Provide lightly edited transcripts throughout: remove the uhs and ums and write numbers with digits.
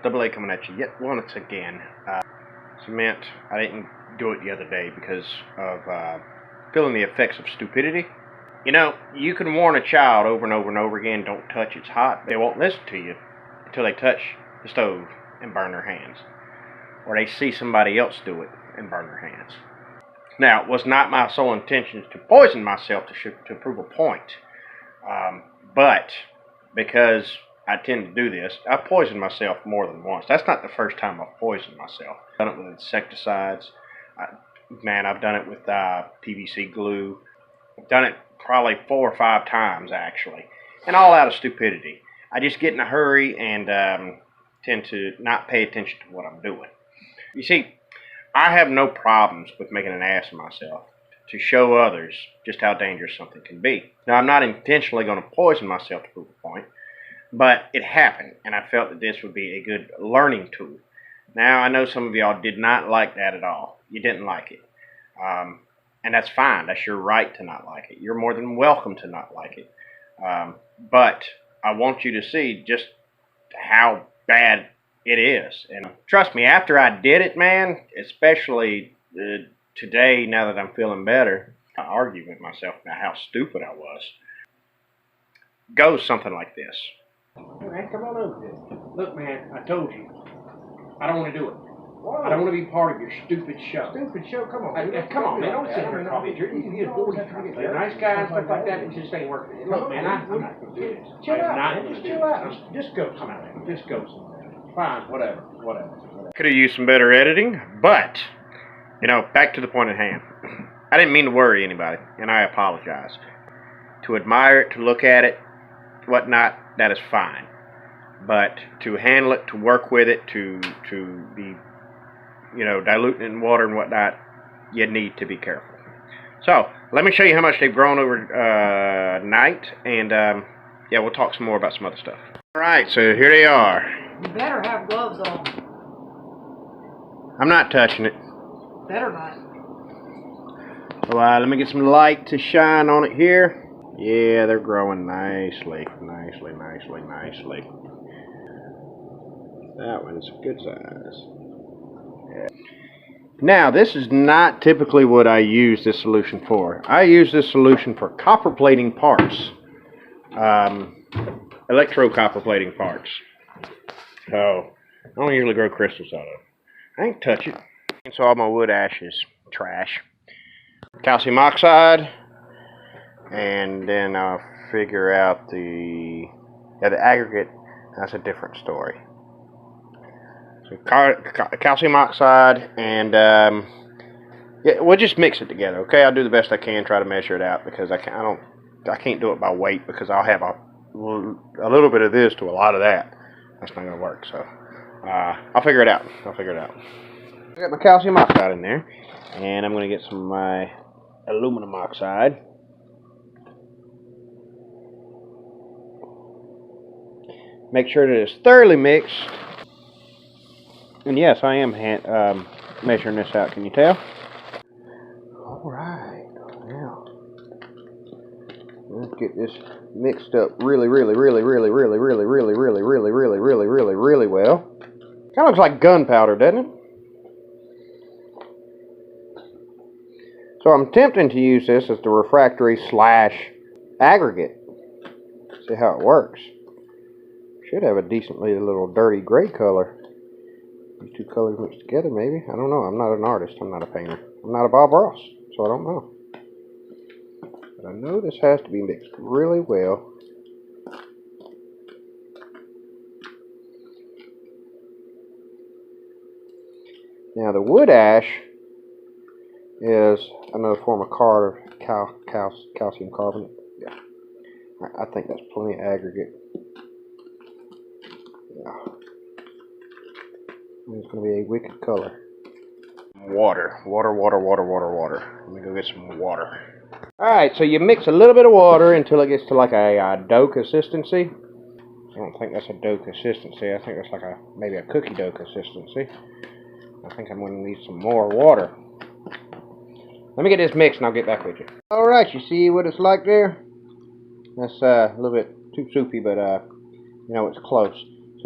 Double A coming at you yet once again. Cement, I didn't do it the other day because of feeling the effects of stupidity. You know, you can warn a child over and over and over again, don't touch, it's hot. They won't listen to you until they touch the stove and burn their hands. Or they see somebody else do it and burn their hands. Now, it was not my sole intention to poison myself to prove a point. But because I tend to do this, I poisoned myself more than once. That's not the first time I've poisoned myself. I've done it with insecticides. I've done it with PVC glue. I've done it probably 4 or 5 times, actually. And all out of stupidity. I just get in a hurry and tend to not pay attention to what I'm doing. You see, I have no problems with making an ass of myself to show others just how dangerous something can be. Now, I'm not intentionally going to poison myself to prove a point, but it happened, and I felt that this would be a good learning tool. Now, I know some of y'all did not like that at all. You didn't like it. And that's fine. That's your right to not like it. You're more than welcome to not like it. But I want you to see just how bad it is. And trust me, after I did it, man, especially today, now that I'm feeling better, I argue with myself about how stupid I was. Goes something like this. Hey man, come on over here. Look, man, I told you. I don't want to do it. Whoa. I don't want to be part of your stupid show. Stupid show? Come on. Come on, man. Don't sit here and call me a jerk. You can be a 40 a nice guy and stuff like that. It just ain't working. Look, man, I'm not going to do this. Chill out, man. Just chill out. Just go somewhere. Just go somewhere. Fine, whatever. Could have used some better editing, but, you know, back to the point at hand. I didn't mean to worry anybody, and I apologize. To admire it, to look at it, whatnot, that is fine. But to handle it, to work with it, to be, you know, diluting it in water and whatnot, you need to be careful. So, let me show you how much they've grown over night, and yeah, we'll talk some more about some other stuff. Alright, so here they are. You better have gloves on. I'm not touching it. Better not. So, let me get some light to shine on it here. Yeah, they're growing nicely. That one's a good size. Yeah. Now, this is not typically what I use this solution for. I use this solution for copper plating parts. Electro copper plating parts. So, I don't usually grow crystals out of it. I ain't touch it. So all my wood ash is trash. Calcium oxide. And then I'll figure out the aggregate. That's a different story. So calcium oxide and yeah, we'll just mix it together, okay? I'll do the best I can, try to measure it out because I can't do it by weight because I'll have a little bit of this to a lot of that. That's not gonna work. So I'll figure it out. I got my calcium oxide in there, and I'm gonna get some of my aluminum oxide. Make sure that it's thoroughly mixed. And yes, I am measuring this out. Can you tell? Alright. Now, let's get this mixed up really well. Kind of looks like gunpowder, doesn't it? So I'm attempting to use this as the refractory / aggregate. See how it works. Should have a decently little dirty gray color. These two colors mixed together, maybe. I don't know. I'm not an artist. I'm not a painter. I'm not a Bob Ross, so I don't know. But I know this has to be mixed really well. Now the wood ash is another form of calcium carbonate. Yeah, I think that's plenty of aggregate. Yeah, it's going to be a wicked color. Water. Let me go get some water. Alright, so you mix a little bit of water until it gets to like a dough consistency. I don't think that's a dough consistency. I think that's like maybe a cookie dough consistency. I think I'm going to need some more water. Let me get this mixed and I'll get back with you. Alright, you see what it's like there? That's a little bit too soupy, but you know, it's close.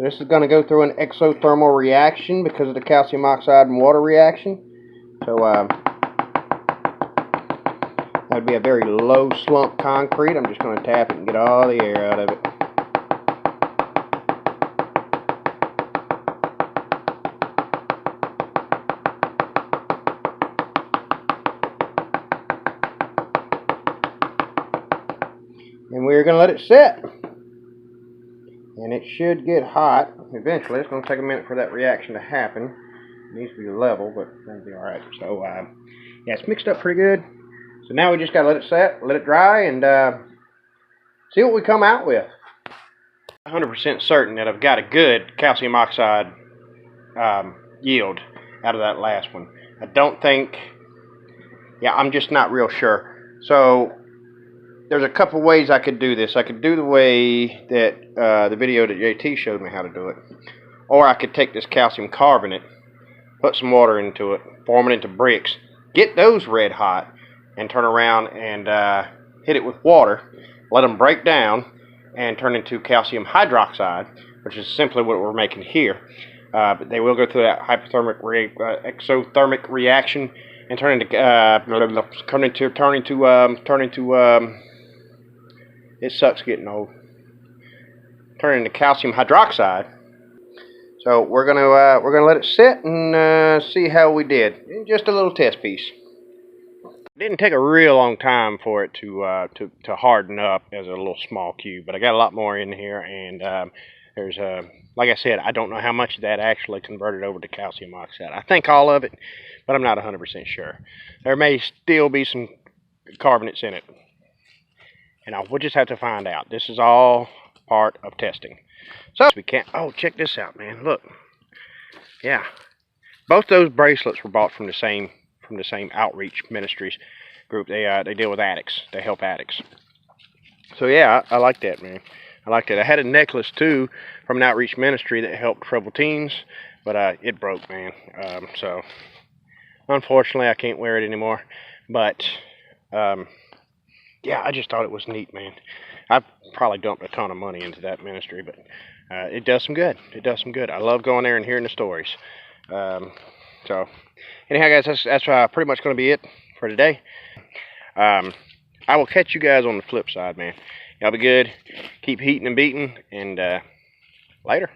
So this is going to go through an exothermal reaction because of the calcium oxide and water reaction. So that'd be a very low slump concrete. I'm just going to tap it and get all the air out of it. And we're going to let it set. And it should get hot eventually. It's going to take a minute for that reaction to happen. It needs to be level, but that'll be alright. So, yeah, it's mixed up pretty good. So now we just got to let it set, let it dry, and see what we come out with. 100% certain that I've got a good calcium oxide yield out of that last one. I don't think, yeah, I'm just not real sure. So there's a couple ways I could do this. I could do the way that the video that JT showed me how to do it. Or I could take this calcium carbonate, put some water into it, form it into bricks, get those red hot, and turn around and hit it with water, let them break down, and turn into calcium hydroxide, which is simply what we're making here. But they will go through that exothermic reaction and turn into it sucks getting old. Turn into calcium hydroxide. So we're gonna let it sit and see how we did. Just a little test piece. It didn't take a real long time for it to harden up as a little small cube, but I got a lot more in here, and there's like I said, I don't know how much of that actually converted over to calcium oxide. I think all of it, but I'm not 100% sure. There may still be some carbonates in it. And we'll just have to find out. This is all part of testing. So we can't. Oh, check this out, man! Look, yeah, both those bracelets were bought from the same outreach ministries group. They deal with addicts. They help addicts. So yeah, I like that, man. I like that. I had a necklace too from an outreach ministry that helped troubled teens, but it broke, man. So unfortunately, I can't wear it anymore. But yeah, I just thought it was neat, man. I probably dumped a ton of money into that ministry, but it does some good. It does some good. I love going there and hearing the stories. So, anyhow, guys, that's pretty much going to be it for today. I will catch you guys on the flip side, man. Y'all be good. Keep heating and beating, and later.